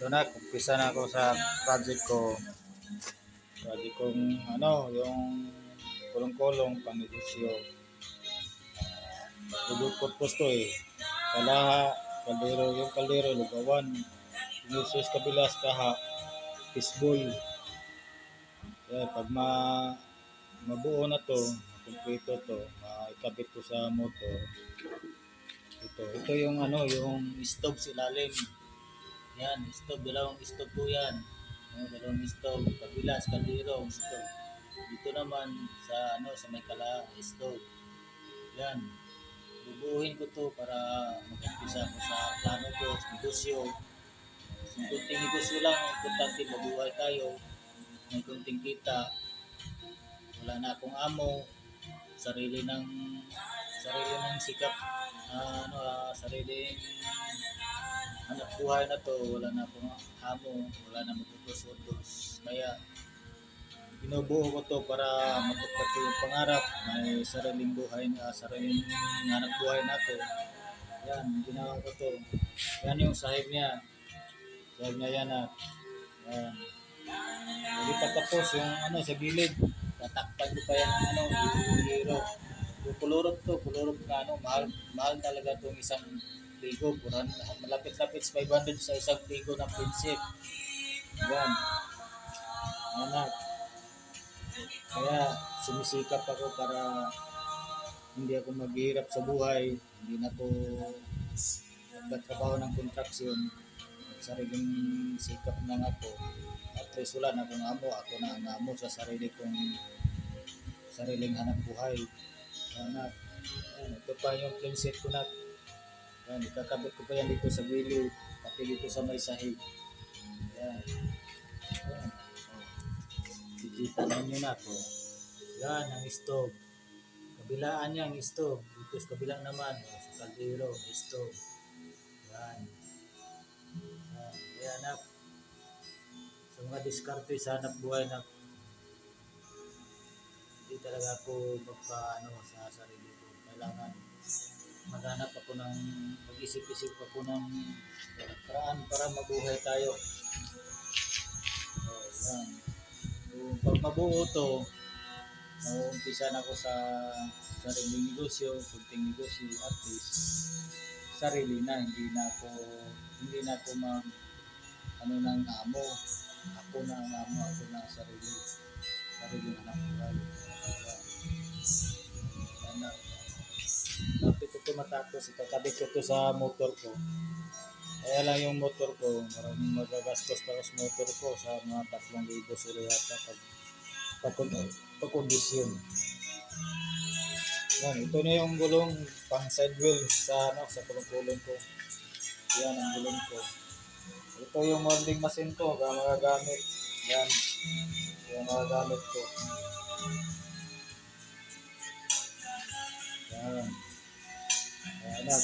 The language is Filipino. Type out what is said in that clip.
Ito na, kumpisa na ako sa project ko. Project kong yung kulong-kulong pang negosyo. Dudukot ko to eh. Kalaha, kaldero, yung kaldero, lugawan. Inusos kabilas kaha, fishbowl. Kaya pag mabuo na to, kumpleto to, maikabit ko sa motor. Ito yung yung stove sa ilalim. Yan, stove, dalawang stove po yan. Dalawang stove, kabilas, kaldero, stove. Dito naman sa may kala, stove. Yan. Bubuuhin ko to para mag-umpisa ko sa plano ko, negosyo. Kunting negosyo lang, importante mabuhay tayo. May kunting kita. Wala na akong amo. Sarili ng sikap. Sariling hanap buhay na to. Wala na akong amo. Wala na magutos-utos. Kaya binubuo ko to para matupad ko yung pangarap. May sariling buhay na, sariling hanap buhay na to. Yan, ginawa ko to. Yan yung sahig niya. Sahig niya yan at yan. Hindi pa tapos yung sa gilid. Tatakpan ko pa yan ng hero. Yung kulurot na mahal talaga itong isang ligo. Malapit-lapit 500 sa isang ligo ng prinsip. Yan. Anak. Kaya sumisikap ako para hindi ako maghihirap sa buhay. Hindi na ako magtatrabaho ng kontraksyon. Sariling sikap lang ako. At least wala na akong amo. Ako na ang amo sa sariling hanap buhay. Anak. Ito pa yung prinsip ko na. Yan, ikakabit ko pa yan dito sa gilid. Pati dito sa may sahig. Yan. Yan. Kikita ninyo na to. Yan ang stove. Kabilaan niya ang stove. Dito sa kabilang naman, sa kaldero, stove. Yan. Yan. Kaya anak, sa mga diskarte sa hanap buhay na hindi talaga ako sa sarili ko. Kailangan maghanap ako mag-isip-isip ako ng paraan para mabuhay tayo. So, yan. Pag mabuo to, umpisa na ako sa sariling negosyo, kunting negosyo, at least sarili na, hindi na ako ng amo. Ako na ang amo, ako na sarili na buhay. Lapit ito matapos, ikakabit ko to sa motor ko. Kaya lang yung motor ko, maraming magagastos para sa motor ko sa mga 3,000 sila yata pag-kondisyon. Yan, ito na yung gulong pang side wheel sa kulong-kulong ko. Yan ang gulong ko. Ito yung molding machine ko, magagamit. Yan, yung magagamit ko. Yan. Ayan.